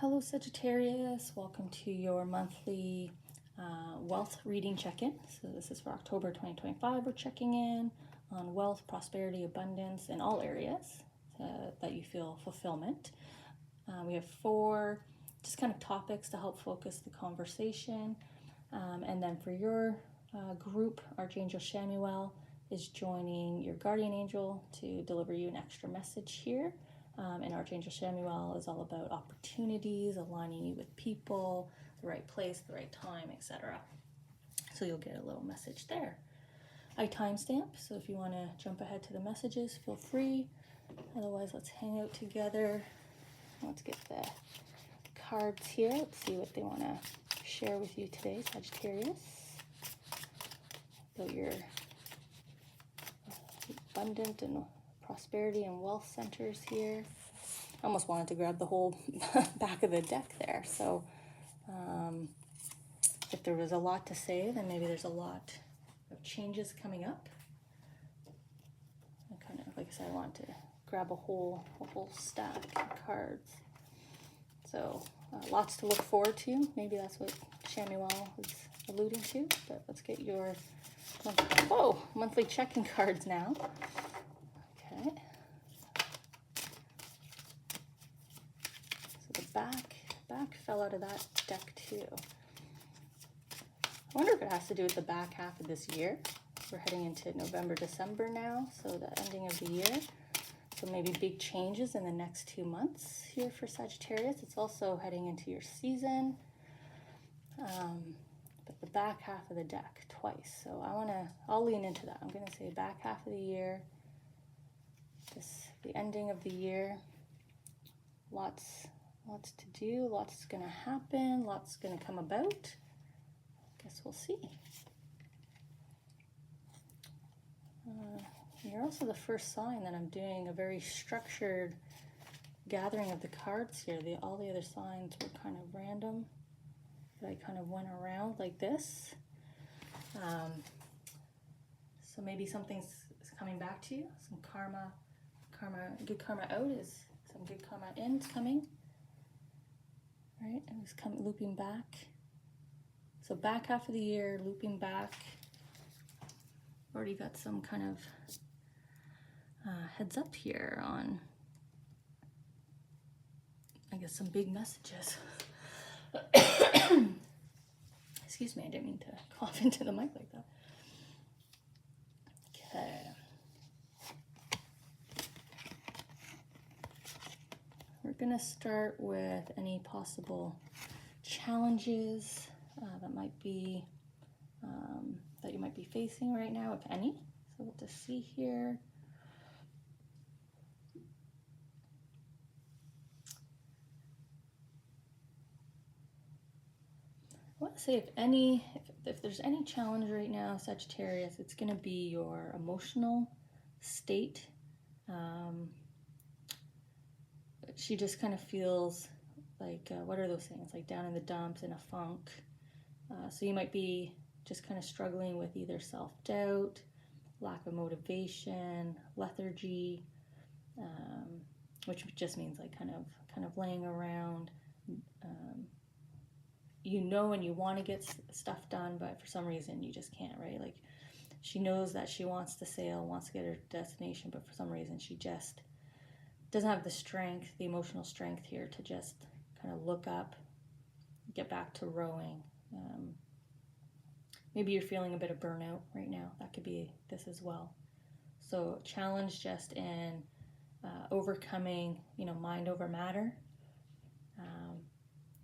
Hello Sagittarius, welcome to your monthly wealth reading check-in. So this is for October 2025. We're checking in on wealth, prosperity, abundance in all areas that you feel fulfillment. We have 4 just kind of topics to help focus the conversation. And then for your group, Archangel Shamuel is joining your guardian angel to deliver you an extra message here. And Archangel Shamuel is all about opportunities, aligning you with people, the right place, the right time, etc. So you'll get a little message there. I timestamp, so if you want to jump ahead to the messages, feel free. Otherwise, let's hang out together. Let's get the cards here. Let's see what they want to share with you today, Sagittarius. About your abundant and prosperity and wealth centers here. I almost wanted to grab the whole back of the deck there. So if there was a lot to say, then maybe there's a lot of changes coming up. I kind of, like I said, I want to grab a whole stack of cards. So lots to look forward to. Maybe that's what Shamuel is alluding to. But let's get your monthly check-in cards now. Okay. So the back fell out of that deck too. I wonder if it has to do with the back half of this year. We're heading into November, December now, so the ending of the year. So maybe big changes in the next 2 months here for Sagittarius. It's also heading into your season. But the back half of the deck twice. So I'll lean into that. I'm going to say back half of the year. The ending of the year, lots to do, lots going to happen, lots going to come about. Guess we'll see. You're also the first sign that I'm doing a very structured gathering of the cards here. All the other signs were kind of random, but I kind of went around like this. So maybe something's coming back to you, some good karma out is some good karma in's coming. Right, and it's looping back. So back half of the year, looping back. Already got some kind of heads up here on, I guess, some big messages. Excuse me, I didn't mean to cough into the mic like that. Okay. We're going to start with any possible challenges that you might be facing right now, if any. So we'll just see here. I want to say if there's any challenge right now, Sagittarius, it's going to be your emotional state. She just kind of feels like, what are those things? Like down in the dumps, in a funk. So you might be just kind of struggling with either self-doubt, lack of motivation, lethargy, which just means like kind of laying around. And you want to get stuff done, but for some reason you just can't, right? Like she knows that she wants to sail, wants to get her destination, but for some reason she just doesn't have the strength, the emotional strength here to just kind of look up, get back to rowing. Maybe you're feeling a bit of burnout right now. That could be this as well. So challenge just in overcoming, mind over matter.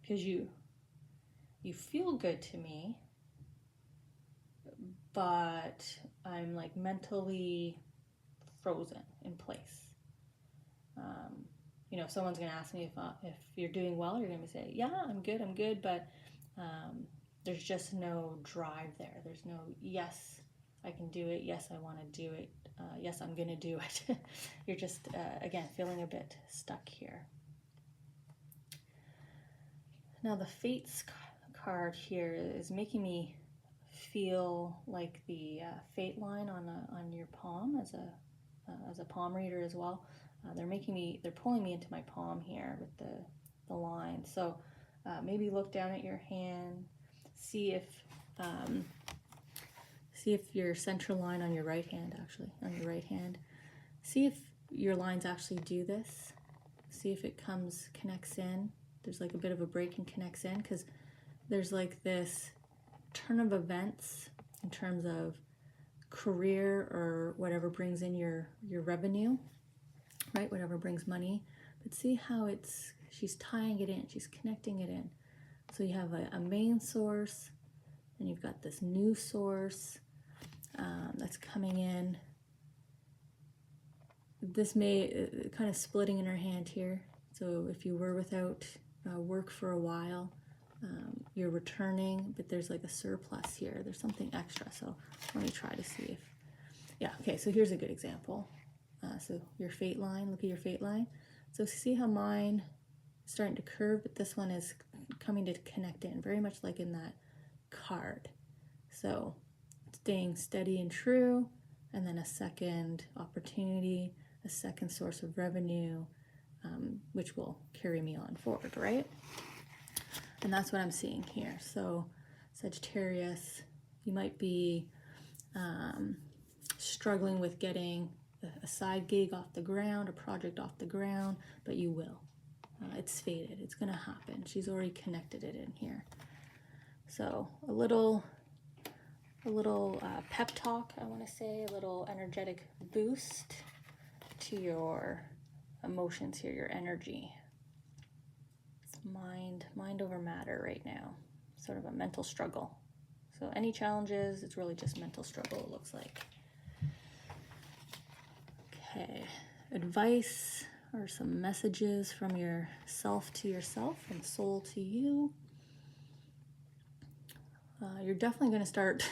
Because you feel good to me, but I'm like mentally frozen in place. If someone's going to ask me if you're doing well, you're going to say, yeah, I'm good, but there's just no drive there. There's no, yes, I can do it. Yes, I want to do it. Yes, I'm going to do it. You're just, again, feeling a bit stuck here. Now the Fates card here is making me feel like the fate line on your palm as a palm reader as well. They're pulling me into my palm here with the line. So maybe look down at your hand, see if your central line on your right hand, see if your lines actually do this. See if it connects in. There's like a bit of a break and connects in, because there's like this turn of events in terms of career or whatever brings in your revenue, right? Whatever brings money. But see how she's tying it in, she's connecting it in. So you have a main source, and you've got this new source that's coming in. This may kind of splitting in her hand here. So if you were without work for a while, you're returning, but there's like a surplus here. There's something extra. So let me try to see if, yeah, okay, so here's a good example. So your fate line, look at your fate line. So see how mine is starting to curve, but this one is coming to connect in, very much like in that card. So staying steady and true, and then a second opportunity, a second source of revenue, which will carry me on forward, right? And that's what I'm seeing here. So Sagittarius, you might be struggling with getting a side gig off the ground, a project off the ground, but you will. It's fated. It's going to happen. She's already connected it in here. So a little pep talk, I want to say, a little energetic boost to your emotions here, your energy. Mind over matter right now, sort of a mental struggle. So any challenges, it's really just mental struggle, it looks like. Okay, advice or some messages from yourself to yourself, from soul to you. You're definitely going to start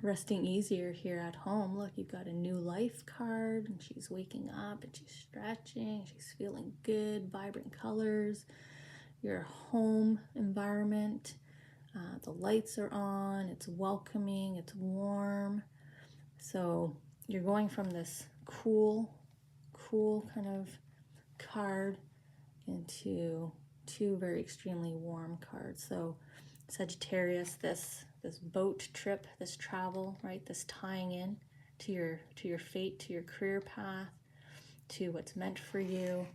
resting easier here at home. Look, you've got a new life card, and she's waking up and she's stretching, she's feeling good, vibrant colors. Your home environment, the lights are on, it's welcoming, it's warm. So you're going from this cool kind of card into two very extremely warm cards. So Sagittarius, this boat trip, this travel, right? This tying in to your fate, to your career path, to what's meant for you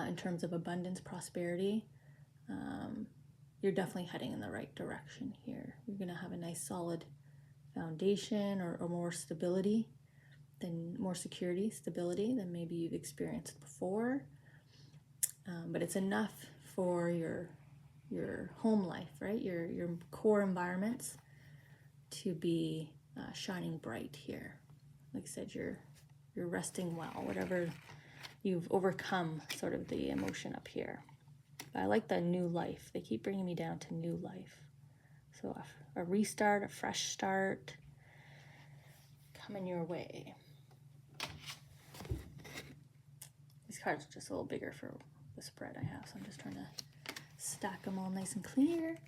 in terms of abundance, prosperity. You're definitely heading in the right direction here. You're going to have a nice solid foundation or more stability, more security, stability than maybe you've experienced before. But it's enough for your home life, right? Your core environments to be shining bright here. Like I said, you're resting well, whatever you've overcome, sort of the emotion up here. But I like the new life. They keep bringing me down to new life. So a restart, a fresh start coming your way. These cards are just a little bigger for the spread I have, so I'm just trying to stack them all nice and clear.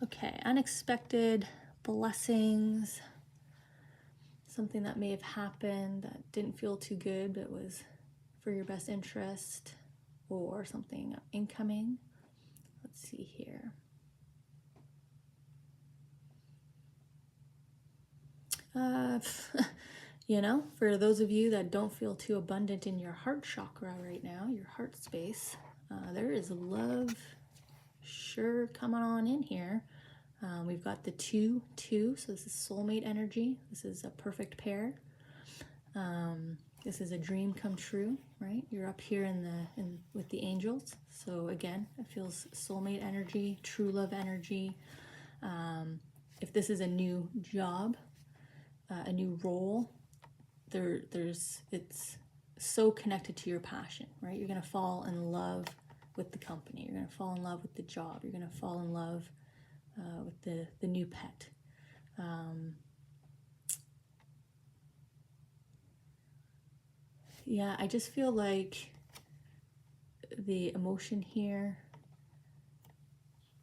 Okay, unexpected blessings. Something that may have happened that didn't feel too good, but was for your best interest, or something incoming. Let's see here. You know, for those of you that don't feel too abundant in your heart chakra right now, your heart space, there is love sure coming on in here. We've got the 2-2, so this is soulmate energy. This is a perfect pair. This is a dream come true, right? You're up here with the angels. So again, it feels soulmate energy, true love energy. If this is a new job, a new role, it's so connected to your passion, right? You're going to fall in love with the company. You're going to fall in love with the job. You're going to fall in love with the new pet. Yeah, I just feel like the emotion here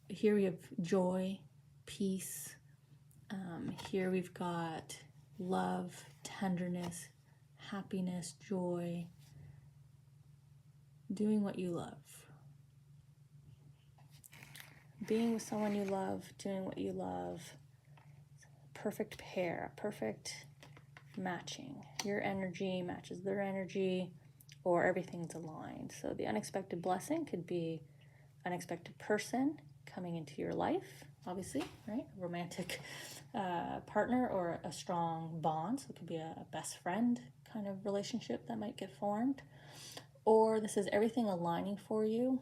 we have joy, peace. Here we've got love, tenderness, happiness, joy, doing what you love. being with someone you love, doing what you love, perfect pair, perfect matching. Your energy matches their energy, or everything's aligned. So the unexpected blessing could be unexpected person coming into your life, obviously, right? A romantic partner or a strong bond. So it could be a best friend kind of relationship that might get formed. Or this is everything aligning for you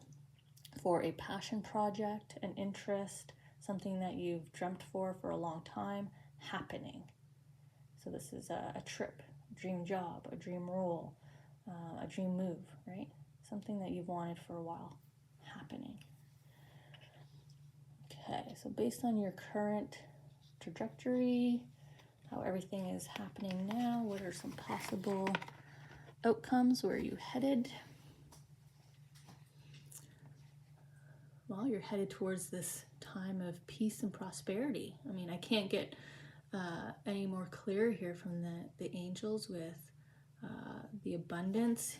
for a passion project, an interest, something that you've dreamt for a long time happening. So this is a trip, a dream job, a dream role, a dream move, right? Something that you've wanted for a while happening. Okay, so based on your current trajectory, how everything is happening now, what are some possible outcomes? Where are you headed? Well, you're headed towards this time of peace and prosperity. I mean, I can't get any more clear here from the angels with the abundance,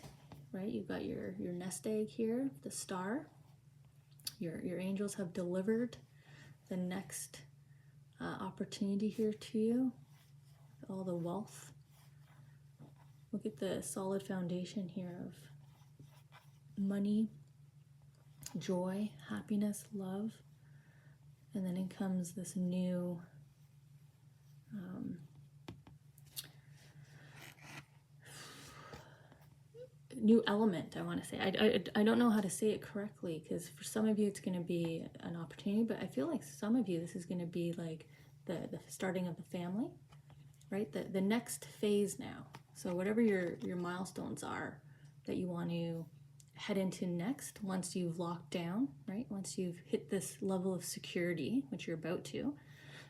right? You've got your nest egg here, the star. Your angels have delivered the next opportunity here to you, all the wealth. Look at the solid foundation here of money, joy, happiness, love, and then in comes this new new element, I want to say. I don't know how to say it correctly, because for some of you it's going to be an opportunity, but I feel like some of you this is going to be like the starting of the family, right? The next phase now. So whatever your milestones are that you want to head into next, once you've locked down, right? Once you've hit this level of security, which you're about to,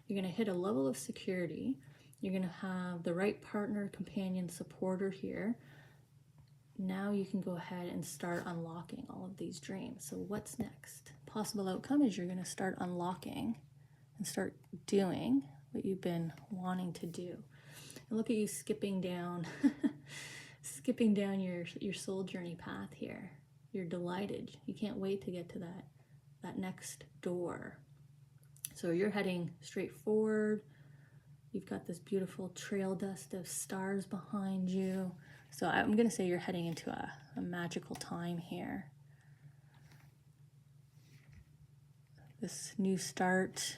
you're going to hit a level of security. You're going to have the right partner, companion, supporter here. Now you can go ahead and start unlocking all of these dreams. So what's next? Possible outcome is you're going to start unlocking and start doing what you've been wanting to do. And look at you skipping down skipping down your soul journey path here. You're delighted. You can't wait to get to that next door. So you're heading straight forward. You've got this beautiful trail dust of stars behind you. So I'm going to say you're heading into a magical time here. This new start,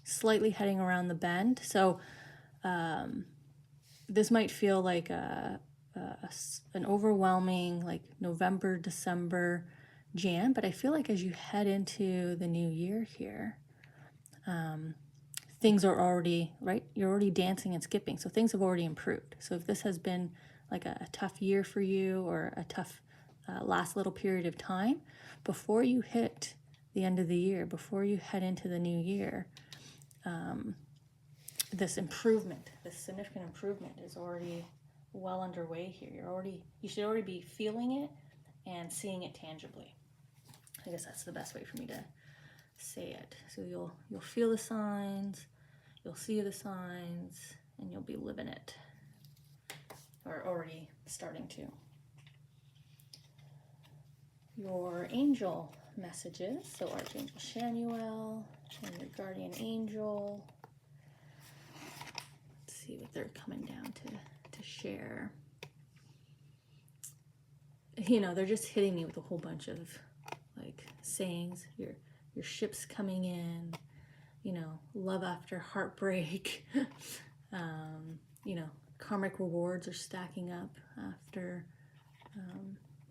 slightly heading around the bend. So this might feel like an overwhelming, like November, December, Jan, but I feel like as you head into the new year here, things are already, right? You're already dancing and skipping. So things have already improved. So if this has been like a tough year for you, or a tough last little period of time, before you hit the end of the year, before you head into the new year, this improvement, this significant improvement is already well underway here. You should already be feeling it and seeing it tangibly. I guess that's the best way for me to say it. So you'll feel the signs, you'll see the signs, and you'll be living it, or already starting to. Your angel messages, so Archangel Shanuel and your guardian angel. Let's see what they're coming down to share. You know, they're just hitting me with a whole bunch of like sayings. Your ship's coming in, you know, love after heartbreak. You know, karmic rewards are stacking up after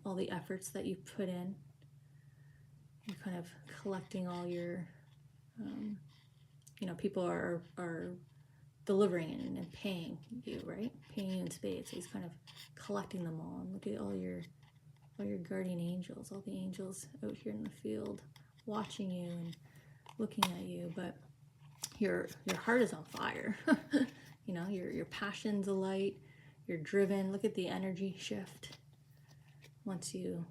all the efforts that you've put in. You're kind of collecting all your, you know, people are delivering and paying you, right? Paying you in spades. So he's kind of collecting them all. And look at all your guardian angels, all the angels out here in the field watching you and looking at you. But your heart is on fire. You know, your passion's alight. You're driven. Look at the energy shift. Once you,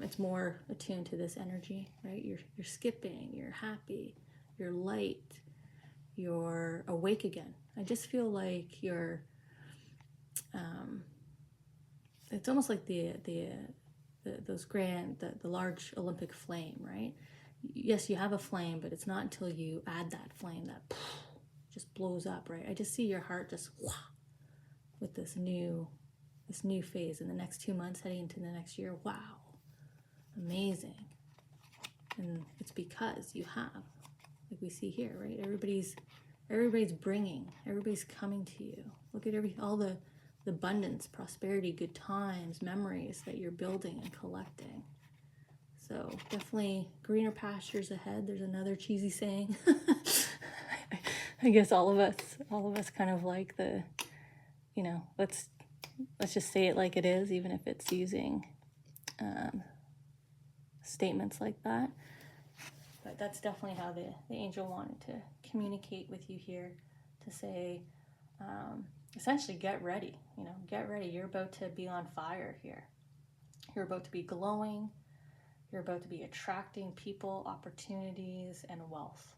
it's more attuned to this energy, right? You're skipping. You're happy. You're light. You're awake again. I just feel like you're. It's almost like the large Olympic flame, right? yes, you have a flame, but it's not until you add that flame that just blows up, right? I just see your heart just with this new phase in the next 2 months heading into the next year. Wow, amazing. And it's because you have, like we see here, right? Everybody's bringing, everybody's coming to you. Look at all the abundance, prosperity, good times, memories that you're building and collecting. So definitely greener pastures ahead. There's another cheesy saying. I guess all of us kind of like the, let's just say it like it is, even if it's using statements like that. But that's definitely how the angel wanted to communicate with you here, to say, essentially, get ready. Get ready. You're about to be on fire here. You're about to be glowing. You're about to be attracting people, opportunities, and wealth.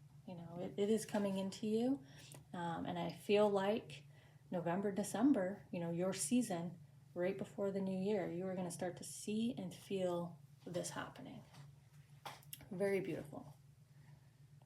It is coming into you. And I feel like November, December, your season, right before the new year, you are going to start to see and feel this happening. Very beautiful.